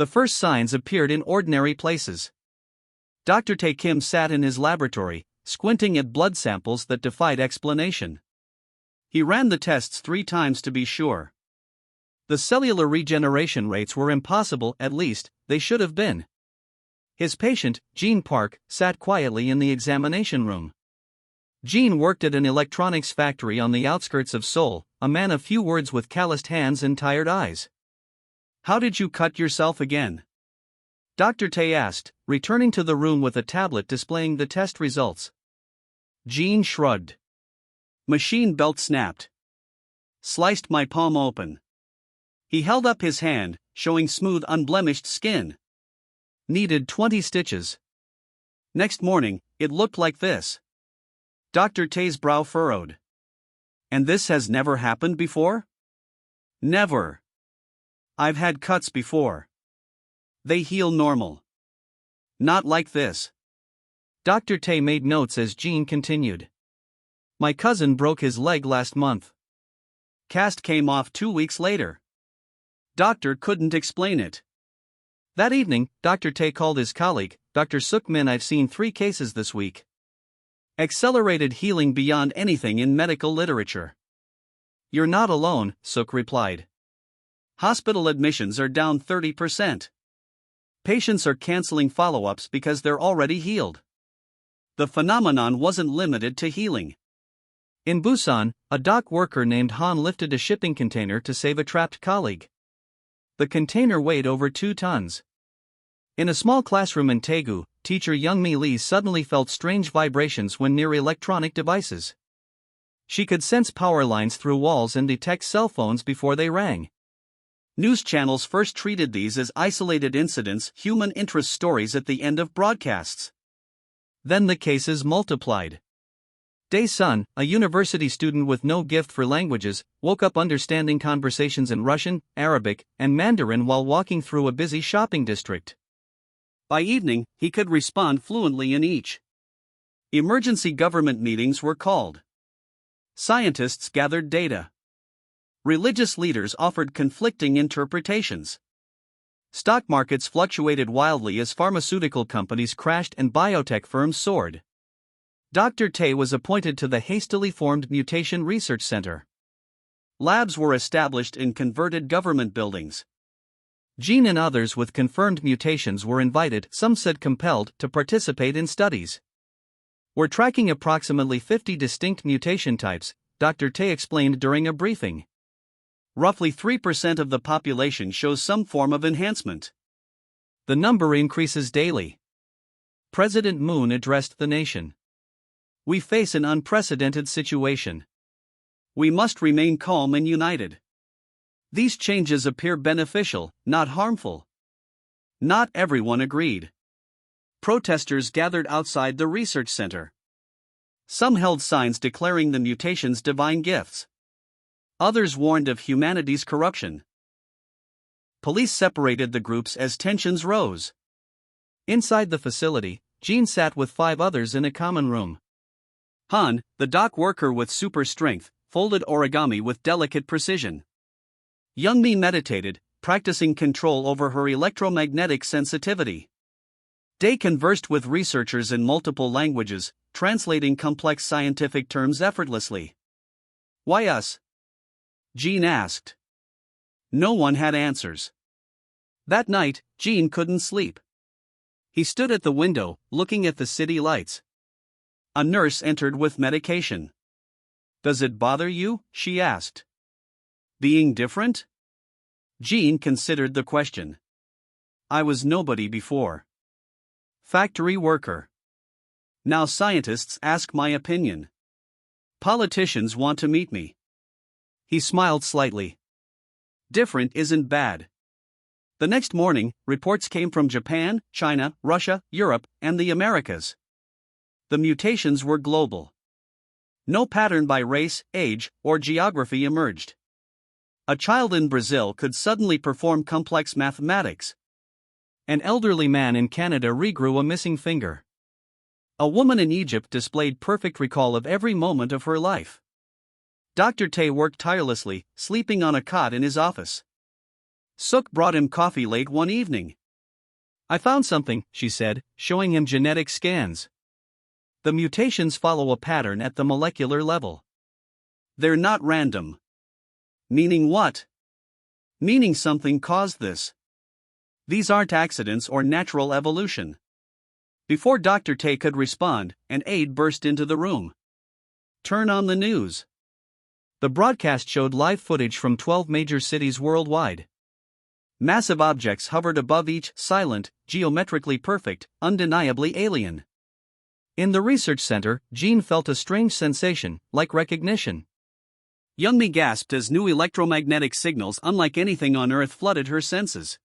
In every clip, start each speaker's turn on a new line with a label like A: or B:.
A: The first signs appeared in ordinary places. Dr. Tae Kim sat in his laboratory, squinting at blood samples that defied explanation. He ran the tests 3 times to be sure. The cellular regeneration rates were impossible, at least, they should have been. His patient, Jean Park, sat quietly in the examination room. Jean worked at an electronics factory on the outskirts of Seoul, a man of few words with calloused hands and tired eyes. "How did you cut yourself again?" Dr. Tae asked, returning to the room with a tablet displaying the test results. Jean shrugged. "Machine belt snapped. Sliced my palm open." He held up his hand, showing smooth, unblemished skin. "Needed 20 stitches. Next morning, it looked like this." Dr. Tae's brow furrowed. "And this has never happened before?" "Never. I've had cuts before. They heal normal. Not like this." Dr. Tae made notes as Jean continued. "My cousin broke his leg last month. Cast came off 2 weeks later. Doctor couldn't explain it." That evening, Dr. Tae called his colleague, Dr. Suk Min. "I've seen 3 cases this week. Accelerated healing beyond anything in medical literature." "You're not alone," Suk replied. "Hospital admissions are down 30%. Patients are canceling follow-ups because they're already healed." The phenomenon wasn't limited to healing. In Busan, a dock worker named Han lifted a shipping container to save a trapped colleague. The container weighed over 2 tons. In a small classroom in Daegu, teacher Youngmi Lee suddenly felt strange vibrations when near electronic devices. She could sense power lines through walls and detect cell phones before they rang. News channels first treated these as isolated incidents, human interest stories at the end of broadcasts. Then the cases multiplied. Dae-sun, a university student with no gift for languages, woke up understanding conversations in Russian, Arabic, and Mandarin while walking through a busy shopping district. By evening, he could respond fluently in each. Emergency government meetings were called. Scientists gathered data. Religious leaders offered conflicting interpretations. Stock markets fluctuated wildly as pharmaceutical companies crashed and biotech firms soared. Dr. Tae was appointed to the hastily formed Mutation Research Center. Labs were established in converted government buildings. Jean and others with confirmed mutations were invited, some said compelled, to participate in studies. "We're tracking approximately 50 distinct mutation types," Dr. Tae explained during a briefing. "Roughly 3% of the population shows some form of enhancement. The number increases daily." President Moon addressed the nation. "We face an unprecedented situation. We must remain calm and united. These changes appear beneficial, not harmful." Not everyone agreed. Protesters gathered outside the research center. Some held signs declaring the mutations divine gifts. Others warned of humanity's corruption. Police separated the groups as tensions rose. Inside the facility, Jean sat with 5 others in a common room. Han, the dock worker with super strength, folded origami with delicate precision. Youngmi meditated, practicing control over her electromagnetic sensitivity. Dae conversed with researchers in multiple languages, translating complex scientific terms effortlessly. "Why us?" Jean asked. No one had answers. That night, Jean couldn't sleep. He stood at the window, looking at the city lights. A nurse entered with medication. "Does it bother you?" she asked. "Being different?" Jean considered the question. "I was nobody before. Factory worker. Now scientists ask my opinion. Politicians want to meet me." He smiled slightly. "Different isn't bad." The next morning, reports came from Japan, China, Russia, Europe, and the Americas. The mutations were global. No pattern by race, age, or geography emerged. A child in Brazil could suddenly perform complex mathematics. An elderly man in Canada regrew a missing finger. A woman in Egypt displayed perfect recall of every moment of her life. Dr. Tae worked tirelessly, sleeping on a cot in his office. Sook brought him coffee late one evening. I found something, she said, showing him genetic scans. The mutations follow a pattern at the molecular level. They're not random. Meaning what? Meaning something caused this. These aren't accidents or natural evolution. Before Dr. Tay could respond, an aide burst into the room. Turn on the news. The broadcast showed live footage from 12 major cities worldwide. Massive objects hovered above each, silent, geometrically perfect, undeniably alien. In the research center, Jean felt a strange sensation, like recognition. Youngmi gasped as new electromagnetic signals unlike anything on Earth flooded her senses.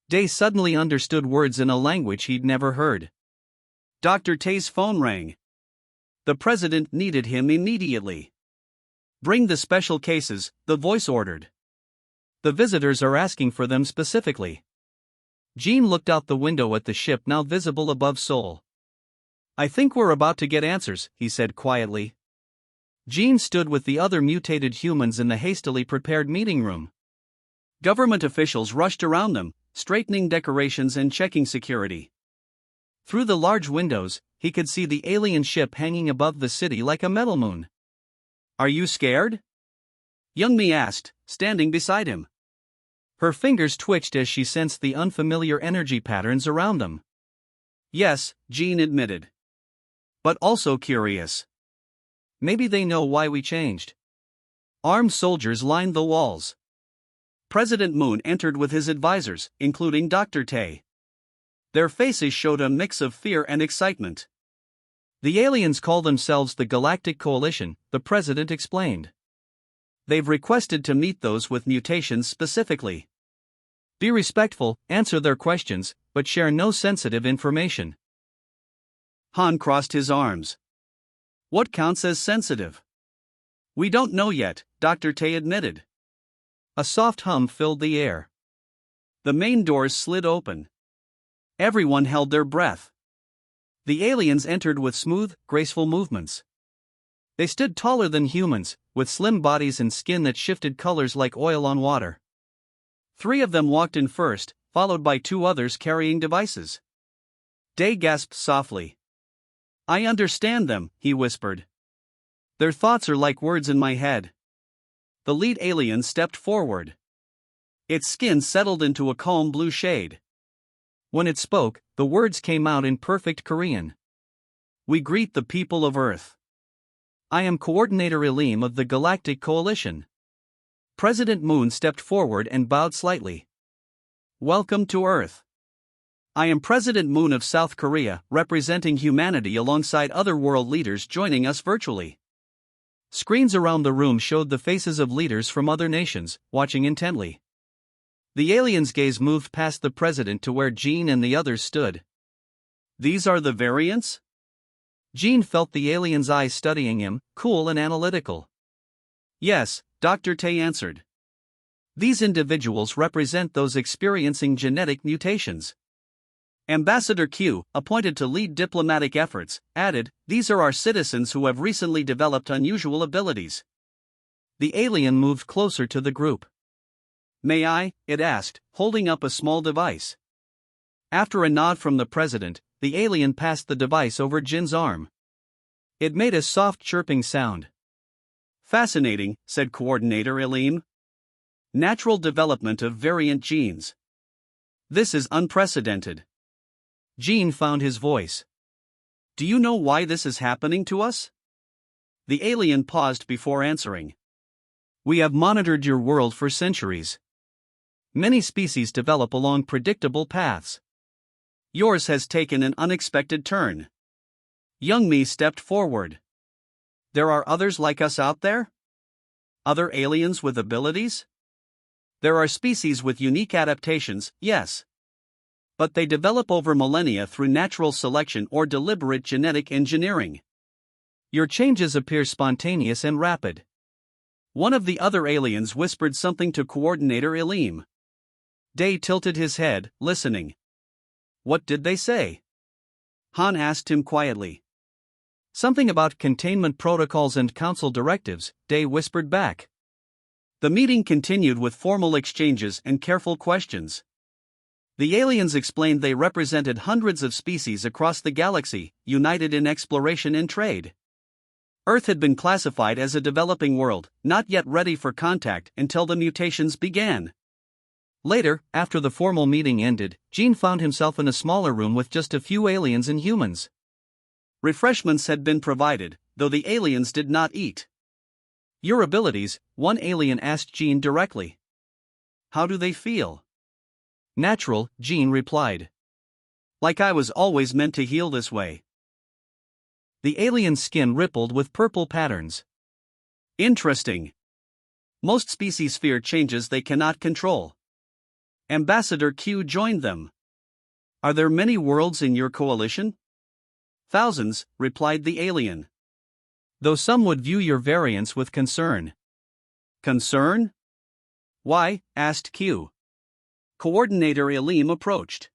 A: Day suddenly understood words in a language he'd never heard. Dr. Tay's phone rang. The president needed him immediately. Bring the special cases, the voice ordered. The visitors are asking for them specifically. Jean looked out the window at the ship now visible above Seoul. I think we're about to get answers, he said quietly. Jean stood with the other mutated humans in the hastily prepared meeting room. Government officials rushed around them, straightening decorations and checking security. Through the large windows, he could see the alien ship hanging above the city like a metal moon. Are you scared? Youngmi asked, standing beside him. Her fingers twitched as she sensed the unfamiliar energy patterns around them. Yes, Jean admitted. But also curious. Maybe they know why we changed. Armed soldiers lined the walls. President Moon entered with his advisors, including Dr. Tay. Their faces showed a mix of fear and excitement. The aliens call themselves the Galactic Coalition, the president explained. They've requested to meet those with mutations specifically. Be respectful, answer their questions, but share no sensitive information. Han crossed his arms. What counts as sensitive? We don't know yet, Dr. Tay admitted. A soft hum filled the air. The main doors slid open. Everyone held their breath. The aliens entered with smooth, graceful movements. They stood taller than humans, with slim bodies and skin that shifted colors like oil on water. 3 of them walked in first, followed by 2 others carrying devices. Day gasped softly. I understand them, he whispered. Their thoughts are like words in my head. The lead alien stepped forward. Its skin settled into a calm blue shade. When it spoke, the words came out in perfect Korean. We greet the people of Earth. I am Coordinator Elim of the Galactic Coalition. President Moon stepped forward and bowed slightly. Welcome to Earth. I am President Moon of South Korea, representing humanity alongside other world leaders joining us virtually. Screens around the room showed the faces of leaders from other nations, watching intently. The alien's gaze moved past the president to where Jean and the others stood. These are the variants? Jean felt the alien's eyes studying him, cool and analytical. Yes, Dr. Tay answered. These individuals represent those experiencing genetic mutations. Ambassador Q, appointed to lead diplomatic efforts, added, these are our citizens who have recently developed unusual abilities. The alien moved closer to the group. May I? It asked, holding up a small device. After a nod from the president, the alien passed the device over Jin's arm. It made a soft chirping sound. Fascinating, said Coordinator Elim. Natural development of variant genes. This is unprecedented. Jean found his voice. Do you know why this is happening to us? The alien paused before answering. We have monitored your world for centuries. Many species develop along predictable paths. Yours has taken an unexpected turn. Youngmi stepped forward. There are others like us out there? Other aliens with abilities? There are species with unique adaptations, yes. But they develop over millennia through natural selection or deliberate genetic engineering. Your changes appear spontaneous and rapid. One of the other aliens whispered something to Coordinator Elim. Day tilted his head, listening. What did they say? Han asked him quietly. Something about containment protocols and council directives, Day whispered back. The meeting continued with formal exchanges and careful questions. The aliens explained they represented hundreds of species across the galaxy, united in exploration and trade. Earth had been classified as a developing world, not yet ready for contact until the mutations began. Later, after the formal meeting ended, Gene found himself in a smaller room with just a few aliens and humans. Refreshments had been provided, though the aliens did not eat. "Your abilities," one alien asked Gene directly. "How do they feel?" "Natural," Gene replied. "Like I was always meant to heal this way." The alien's skin rippled with purple patterns. "Interesting. Most species fear changes they cannot control." Ambassador Q joined them. "Are there many worlds in your coalition?" "Thousands," replied the alien. "Though some would view your variants with concern." "Concern? Why?" asked Q. Coordinator Elim approached.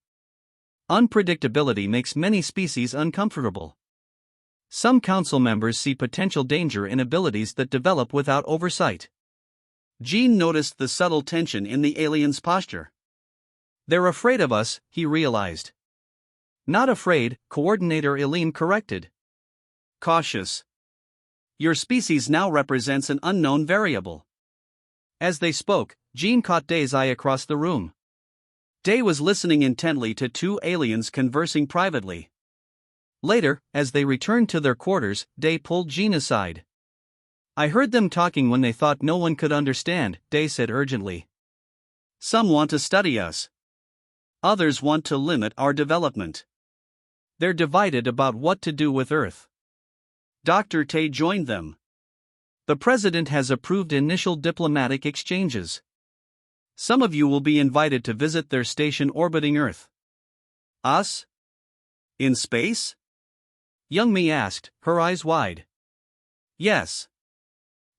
A: "Unpredictability makes many species uncomfortable. Some council members see potential danger in abilities that develop without oversight." Gene noticed the subtle tension in the alien's posture. "They're afraid of us," he realized. "Not afraid," Coordinator Elim corrected. "Cautious. Your species now represents an unknown variable." As they spoke, Gene caught Day's eye across the room. Day was listening intently to two aliens conversing privately. Later, as they returned to their quarters, Day pulled Gene aside. "I heard them talking when they thought no one could understand," Day said urgently. "Some want to study us. Others want to limit our development. They're divided about what to do with Earth." Dr. Tay joined them. "The president has approved initial diplomatic exchanges. Some of you will be invited to visit their station orbiting Earth." "Us? In space?" Young Mi asked, her eyes wide. "Yes.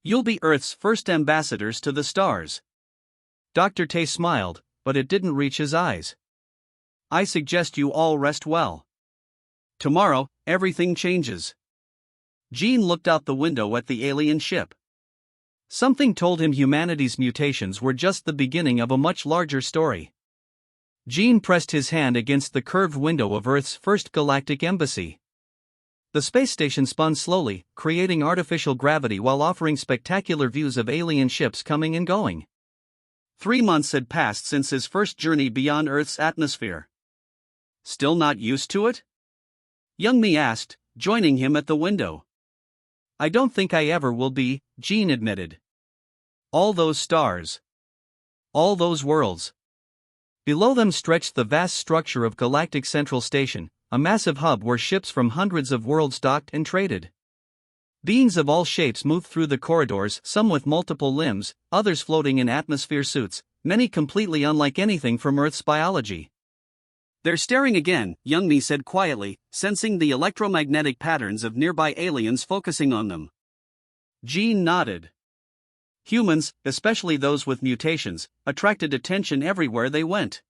A: You'll be Earth's first ambassadors to the stars." Dr. Tay smiled, but it didn't reach his eyes. "I suggest you all rest well. Tomorrow, everything changes." Gene looked out the window at the alien ship. Something told him humanity's mutations were just the beginning of a much larger story. Gene pressed his hand against the curved window of Earth's first galactic embassy. The space station spun slowly, creating artificial gravity while offering spectacular views of alien ships coming and going. 3 months had passed since his first journey beyond Earth's atmosphere. "Still not used to it?" Young Mi asked, joining him at the window. "I don't think I ever will be," Gene admitted. All those stars. All those worlds. Below them stretched the vast structure of Galactic Central Station, a massive hub where ships from hundreds of worlds docked and traded. Beings of all shapes moved through the corridors, some with multiple limbs, others floating in atmosphere suits, many completely unlike anything from Earth's biology. "They're staring again," Young Mi said quietly, sensing the electromagnetic patterns of nearby aliens focusing on them. Gene nodded. Humans, especially those with mutations, attracted attention everywhere they went.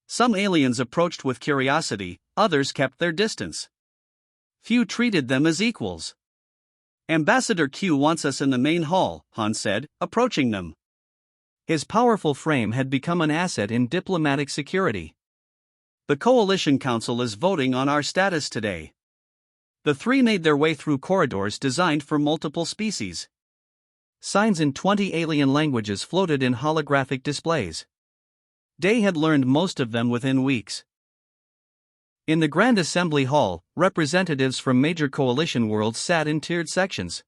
A: Some aliens approached with curiosity, others kept their distance. Few treated them as equals. "Ambassador Q wants us in the main hall," Han said, approaching them. His powerful frame had become an asset in diplomatic security. "The Coalition Council is voting on our status today." The three made their way through corridors designed for multiple species. Signs in 20 alien languages floated in holographic displays. Day had learned most of them within weeks. In the Grand Assembly Hall, representatives from major coalition worlds sat in tiered sections.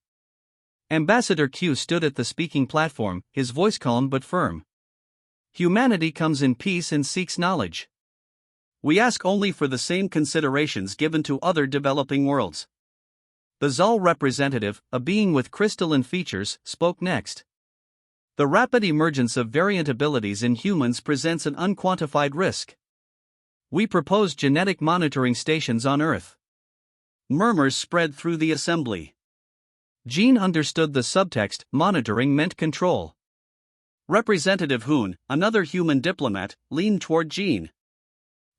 A: Ambassador Q stood at the speaking platform, his voice calm but firm. "Humanity comes in peace and seeks knowledge. We ask only for the same considerations given to other developing worlds." The Zal representative, a being with crystalline features, spoke next. "The rapid emergence of variant abilities in humans presents an unquantified risk. We propose genetic monitoring stations on Earth." Murmurs spread through the assembly. Gene understood the subtext. Monitoring meant control. Representative Hoon, another human diplomat, leaned toward Gene.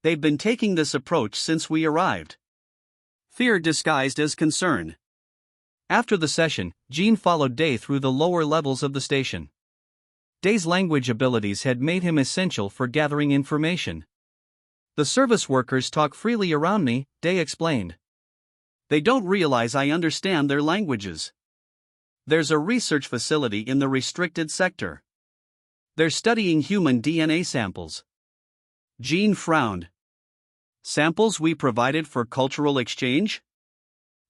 A: "They've been taking this approach since we arrived. Fear disguised as concern." After the session, Gene followed Day through the lower levels of the station. Day's language abilities had made him essential for gathering information. The service workers talk freely around me, Day explained. They don't realize I understand their languages. There's a research facility in the restricted sector. They're studying human DNA samples. Jean frowned. Samples we provided for cultural exchange?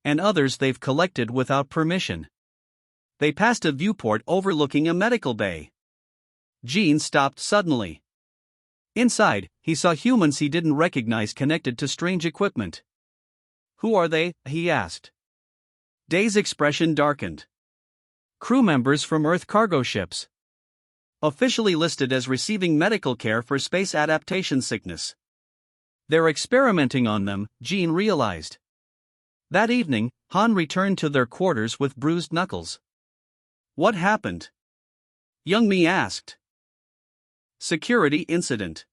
A: And others they've collected without permission. They passed a viewport overlooking a medical bay. Jean stopped suddenly. Inside, he saw humans he didn't recognize connected to strange equipment. Who are they? He asked. Day's expression darkened. Crew members from Earth cargo ships. Officially listed as receiving medical care for space adaptation sickness. They're experimenting on them, Jean realized. That evening, Han returned to their quarters with bruised knuckles. What happened? Young Mi asked. Security incident.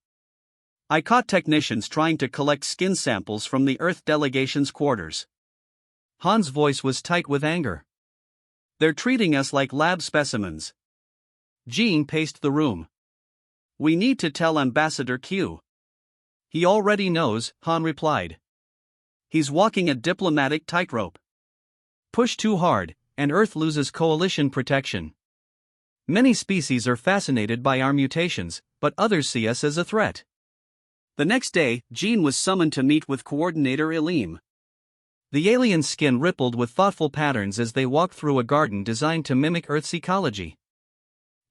A: I caught technicians trying to collect skin samples from the Earth delegation's quarters. Han's voice was tight with anger. They're treating us like lab specimens. Jean paced the room. We need to tell Ambassador Q. He already knows, Han replied. He's walking a diplomatic tightrope. Push too hard, and Earth loses coalition protection. Many species are fascinated by our mutations, but others see us as a threat. The next day, Jean was summoned to meet with Coordinator Elim. The alien's skin rippled with thoughtful patterns as they walked through a garden designed to mimic Earth's ecology.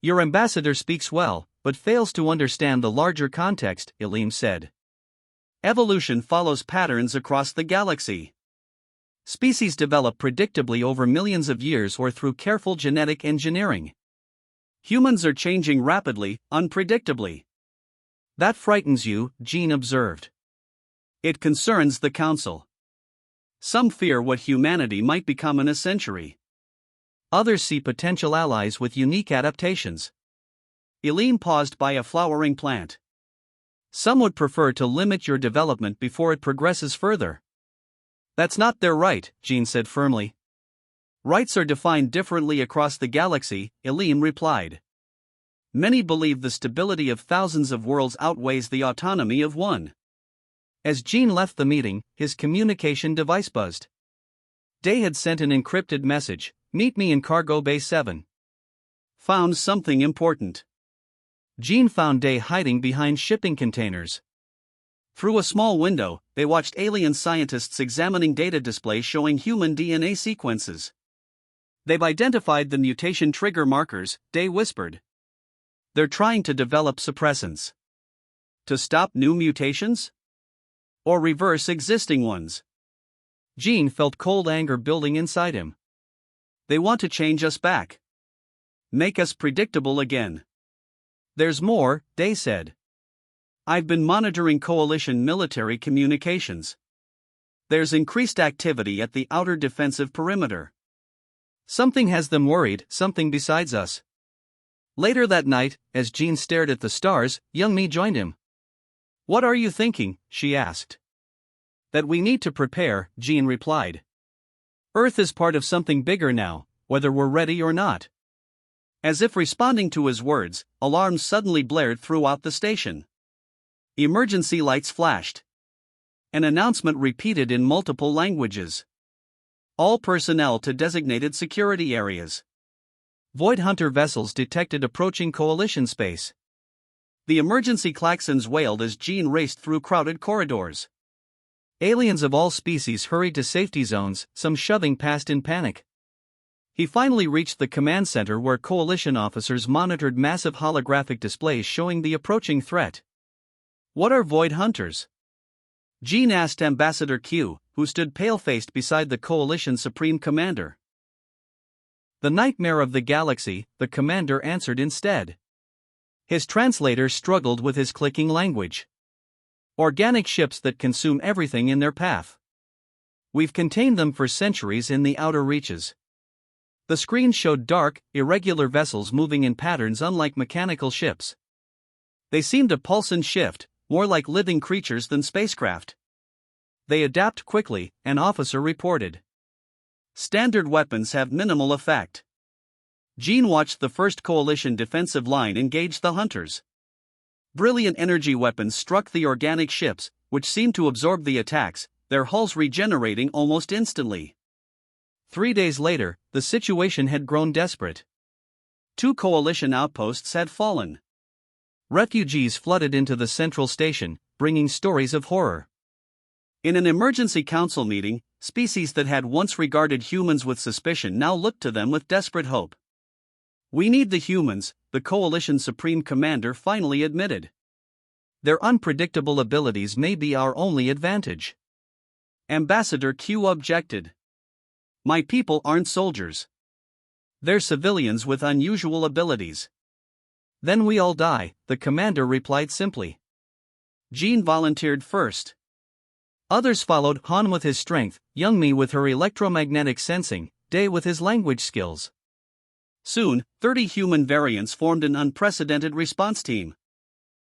A: Your ambassador speaks well, but fails to understand the larger context, Elim said. Evolution follows patterns across the galaxy. Species develop predictably over millions of years or through careful genetic engineering. Humans are changing rapidly, unpredictably. That frightens you, Jean observed. It concerns the Council. Some fear what humanity might become in a century. Others see potential allies with unique adaptations. Elim paused by a flowering plant. Some would prefer to limit your development before it progresses further. That's not their right, Jean said firmly. Rights are defined differently across the galaxy, Elim replied. Many believe the stability of thousands of worlds outweighs the autonomy of one. As Jean left the meeting, his communication device buzzed. Day had sent an encrypted message, meet me in Cargo Bay 7. Found something important. Jean found Day hiding behind shipping containers. Through a small window, they watched alien scientists examining data displays showing human DNA sequences. They've identified the mutation trigger markers, Day whispered. They're trying to develop suppressants. To stop new mutations? Or reverse existing ones? Jean felt cold anger building inside him. They want to change us back. Make us predictable again. There's more, Day said. I've been monitoring coalition military communications. There's increased activity at the outer defensive perimeter. Something has them worried, something besides us. Later that night, as Jean stared at the stars, young Mi joined him. What are you thinking? She asked. That we need to prepare, Jean replied. Earth is part of something bigger now, whether we're ready or not. As if responding to his words, alarms suddenly blared throughout the station. Emergency lights flashed. An announcement repeated in multiple languages. All personnel to designated security areas. Void Hunter vessels detected approaching coalition space. The emergency klaxons wailed as Jean raced through crowded corridors. Aliens of all species hurried to safety zones, some shoving past in panic. He finally reached the command center where coalition officers monitored massive holographic displays showing the approaching threat. What are Void Hunters? Jean asked Ambassador Q, who stood pale-faced beside the coalition supreme commander. The nightmare of the galaxy, the commander answered instead. His translator struggled with his clicking language. Organic ships that consume everything in their path. We've contained them for centuries in the outer reaches. The screen showed dark, irregular vessels moving in patterns unlike mechanical ships. They seemed to pulse and shift, more like living creatures than spacecraft. They adapt quickly, an officer reported. Standard weapons have minimal effect. Gene watched the first Coalition defensive line engage the hunters. Brilliant energy weapons struck the organic ships, which seemed to absorb the attacks, their hulls regenerating almost instantly. 3 days later, the situation had grown desperate. 2 Coalition outposts had fallen. Refugees flooded into the central station, bringing stories of horror. In an emergency council meeting, species that had once regarded humans with suspicion now looked to them with desperate hope. "We need the humans," the Coalition Supreme Commander finally admitted. "Their unpredictable abilities may be our only advantage." Ambassador Q objected. "My people aren't soldiers. They're civilians with unusual abilities." "Then we all die," the commander replied simply. Gene volunteered first. Others followed, Han with his strength, Youngmi with her electromagnetic sensing, Day with his language skills. Soon, 30 human variants formed an unprecedented response team.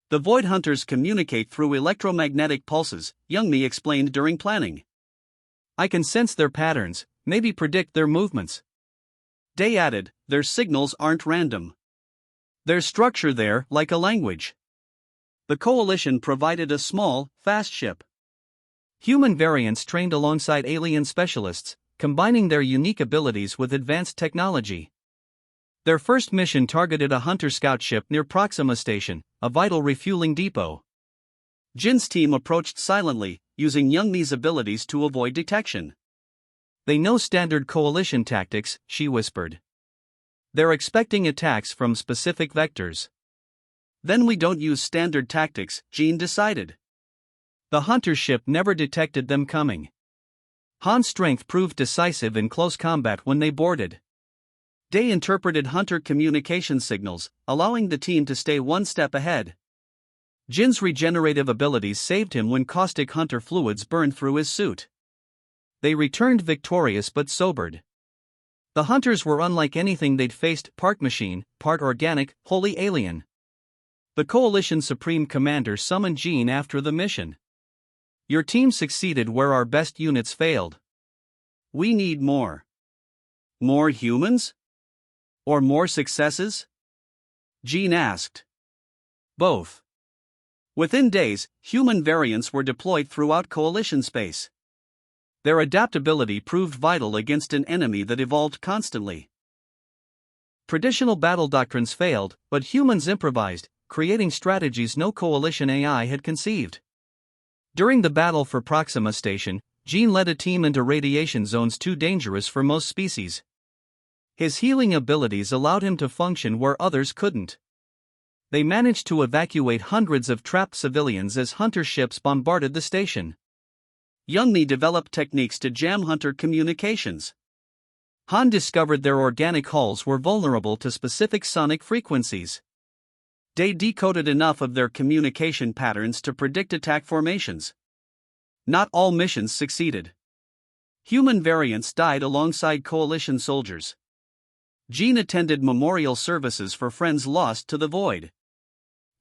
A: "The Void Hunters communicate through electromagnetic pulses," Youngmi explained during planning. "I can sense their patterns, maybe predict their movements." Day added, "Their signals aren't random. There's structure there, like a language." The Coalition provided a small, fast ship. Human variants trained alongside alien specialists, combining their unique abilities with advanced technology. Their first mission targeted a hunter scout ship near Proxima Station, a vital refueling depot. Jin's team approached silently, using Youngmi's abilities to avoid detection. "They know standard Coalition tactics," she whispered. "They're expecting attacks from specific vectors." "Then we don't use standard tactics," Jin decided. The hunter ship never detected them coming. Han's strength proved decisive in close combat when they boarded. Day interpreted hunter communication signals, allowing the team to stay one step ahead. Jin's regenerative abilities saved him when caustic hunter fluids burned through his suit. They returned victorious but sobered. The hunters were unlike anything they'd faced, part machine, part organic, wholly alien. The Coalition Supreme Commander summoned Gene after the mission. "Your team succeeded where our best units failed. We need more." "More humans? Or more successes?" Gene asked. "Both." Within days, human variants were deployed throughout Coalition space. Their adaptability proved vital against an enemy that evolved constantly. Traditional battle doctrines failed, but humans improvised, creating strategies no Coalition AI had conceived. During the battle for Proxima Station, Gene led a team into radiation zones too dangerous for most species. His healing abilities allowed him to function where others couldn't. They managed to evacuate hundreds of trapped civilians as hunter ships bombarded the station. Youngmi developed techniques to jam hunter communications. Han discovered their organic hulls were vulnerable to specific sonic frequencies. Day decoded enough of their communication patterns to predict attack formations. Not all missions succeeded. Human variants died alongside Coalition soldiers. Gene attended memorial services for friends lost to the void.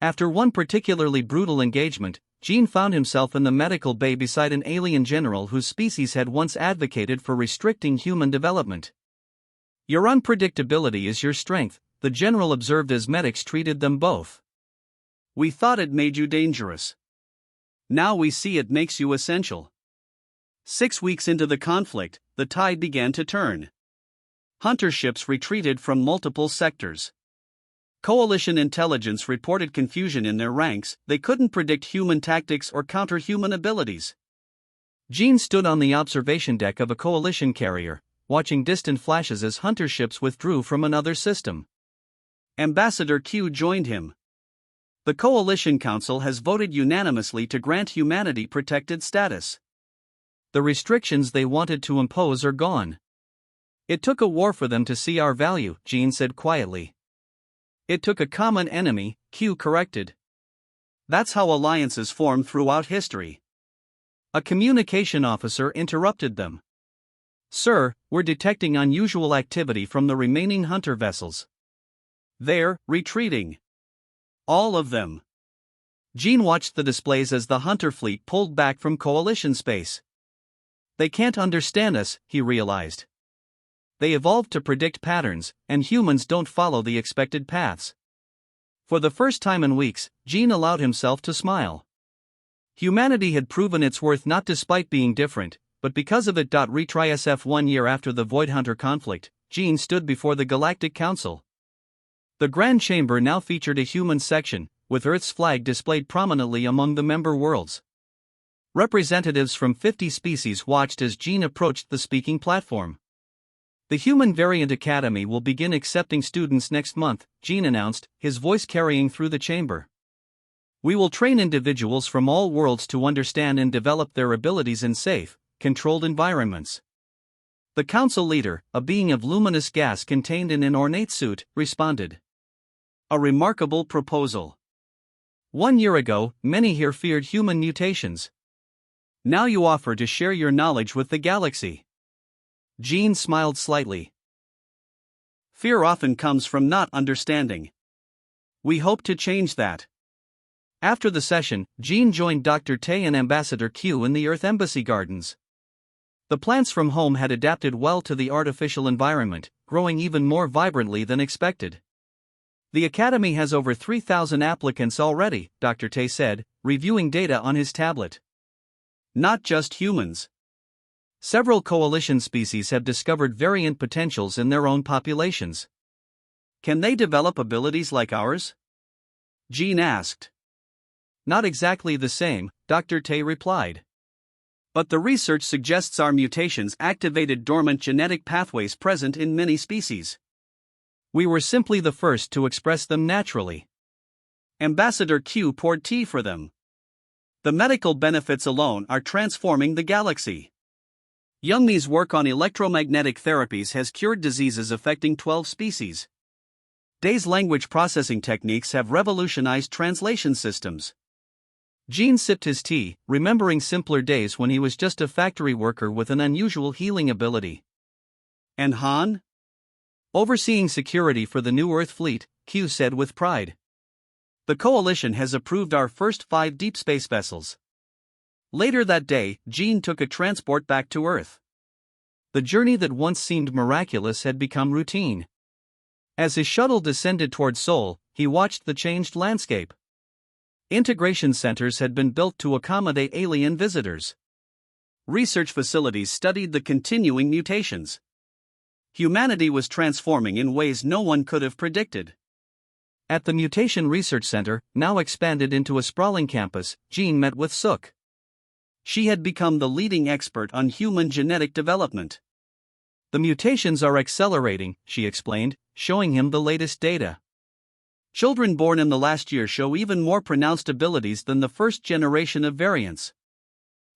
A: After one particularly brutal engagement, Gene found himself in the medical bay beside an alien general whose species had once advocated for restricting human development. "Your unpredictability is your strength," the general observed as medics treated them both. "We thought it made you dangerous. Now we see it makes you essential." 6 weeks into the conflict, the tide began to turn. Hunter ships retreated from multiple sectors. Coalition intelligence reported confusion in their ranks, they couldn't predict human tactics or counter human abilities. Gene stood on the observation deck of a Coalition carrier, watching distant flashes as hunter ships withdrew from another system. Ambassador Q joined him. "The Coalition Council has voted unanimously to grant humanity protected status. The restrictions they wanted to impose are gone. It took a war for them to see our value," Gene said quietly. "It took a common enemy," Q corrected. "That's how alliances form throughout history." A communication officer interrupted them. "Sir, we're detecting unusual activity from the remaining hunter vessels. They're retreating. All of them." Gene watched the displays as the hunter fleet pulled back from Coalition space. "They can't understand us," he realized. they evolved to predict patterns, and humans don't follow the expected paths. For the first time in weeks, Gene allowed himself to smile. Humanity had proven its worth not despite being different, but because of it. Retry SF 1 year after the Void Hunter conflict, Gene stood before the Galactic Council. The Grand Chamber now featured a human section, with Earth's flag displayed prominently among the member worlds. Representatives from 50 species watched as Gene approached the speaking platform. The Human Variant Academy will begin accepting students next month, Gene announced, his voice carrying through the chamber. We will train individuals from all worlds to understand and develop their abilities in safe, controlled environments. The council leader, a being of luminous gas contained in an ornate suit, responded. A remarkable proposal. 1 year ago, many here feared human mutations. Now you offer to share your knowledge with the galaxy. Gene smiled slightly. Fear often comes from not understanding. We hope to change that. After the session, Gene joined Dr. Tay and Ambassador Q in the Earth Embassy Gardens. The plants from home had adapted well to the artificial environment, growing even more vibrantly than expected. The Academy has over 3,000 applicants already, Dr. Tay said, reviewing data on his tablet. Not just humans. Several coalition species have discovered variant potentials in their own populations. Can they develop abilities like ours? Gene asked. Not exactly the same, Dr. Tay replied. But the research suggests our mutations activated dormant genetic pathways present in many species. We were simply the first to express them naturally. Ambassador Q poured tea for them. The medical benefits alone are transforming the galaxy. Youngmi's work on electromagnetic therapies has cured diseases affecting 12 species. Day's language processing techniques have revolutionized translation systems. Gene sipped his tea, remembering simpler days when he was just a factory worker with an unusual healing ability. And Han? Overseeing security for the new Earth fleet, Q said with pride. The Coalition has approved our first 5 deep space vessels. Later that day, Gene took a transport back to Earth. The journey that once seemed miraculous had become routine. As his shuttle descended toward Sol, he watched the changed landscape. Integration centers had been built to accommodate alien visitors. Research facilities studied the continuing mutations. Humanity was transforming in ways no one could have predicted. At the Mutation Research Center, now expanded into a sprawling campus, Gene met with Suk. She had become the leading expert on human genetic development. The mutations are accelerating, she explained, showing him the latest data. Children born in the last year show even more pronounced abilities than the first generation of variants.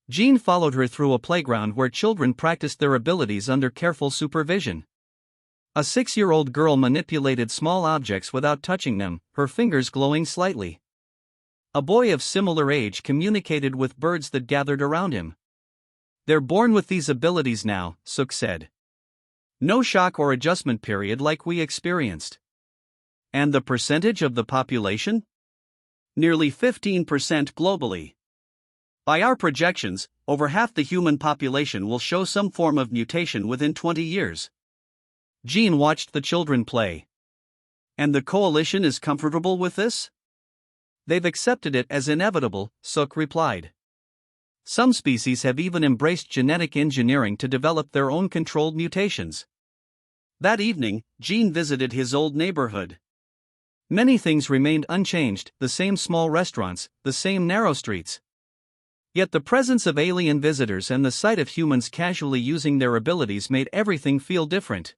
A: Gene followed her through a playground where children practiced their abilities under careful supervision. A 6-year-old girl manipulated small objects without touching them, her fingers glowing slightly. A boy of similar age communicated with birds that gathered around him. They're born with these abilities now, Suk said. No shock or adjustment period like we experienced. And the percentage of the population? Nearly 15% globally. By our projections, over half the human population will show some form of mutation within 20 years. Gene watched the children play. And the Coalition is comfortable with this? They've accepted it as inevitable, Suk replied. Some species have even embraced genetic engineering to develop their own controlled mutations. That evening, Gene visited his old neighborhood. Many things remained unchanged, the same small restaurants, the same narrow streets. Yet the presence of alien visitors and the sight of humans casually using their abilities made everything feel different.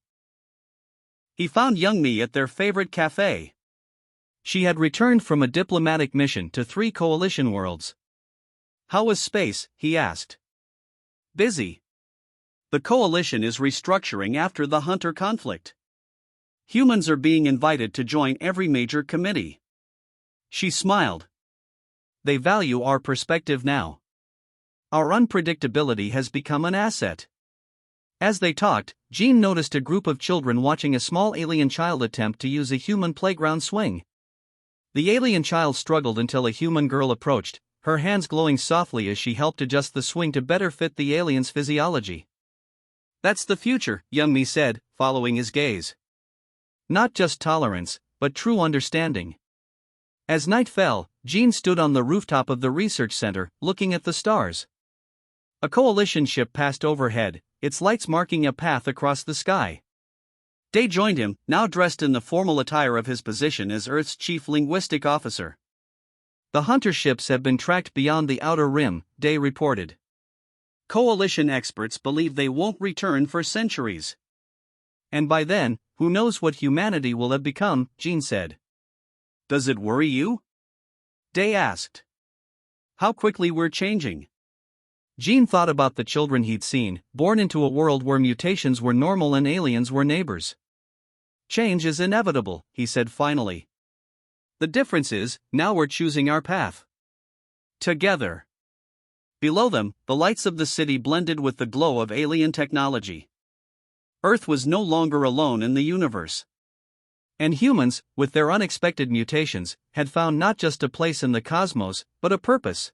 A: He found Youngmi at their favorite cafe. She had returned from a diplomatic mission to 3 Coalition worlds. How was space? He asked. Busy. The Coalition is restructuring after the Hunter conflict. Humans are being invited to join every major committee. She smiled. They value our perspective now. Our unpredictability has become an asset. As they talked, Gene noticed a group of children watching a small alien child attempt to use a human playground swing. The alien child struggled until a human girl approached, her hands glowing softly as she helped adjust the swing to better fit the alien's physiology. That's the future, Young Mi said, following his gaze. Not just tolerance, but true understanding. As night fell, Jean stood on the rooftop of the research center, looking at the stars. A coalition ship passed overhead, its lights marking a path across the sky. Day joined him, now dressed in the formal attire of his position as Earth's chief linguistic officer. The hunter ships have been tracked beyond the outer rim, Day reported. Coalition experts believe they won't return for centuries. And by then, who knows what humanity will have become, Jean said. Does it worry you? Day asked. How quickly we're changing. Jean thought about the children he'd seen, born into a world where mutations were normal and aliens were neighbors. Change is inevitable, he said finally. The difference is, now we're choosing our path. Together. Below them, the lights of the city blended with the glow of alien technology. Earth was no longer alone in the universe. And humans, with their unexpected mutations, had found not just a place in the cosmos, but a purpose.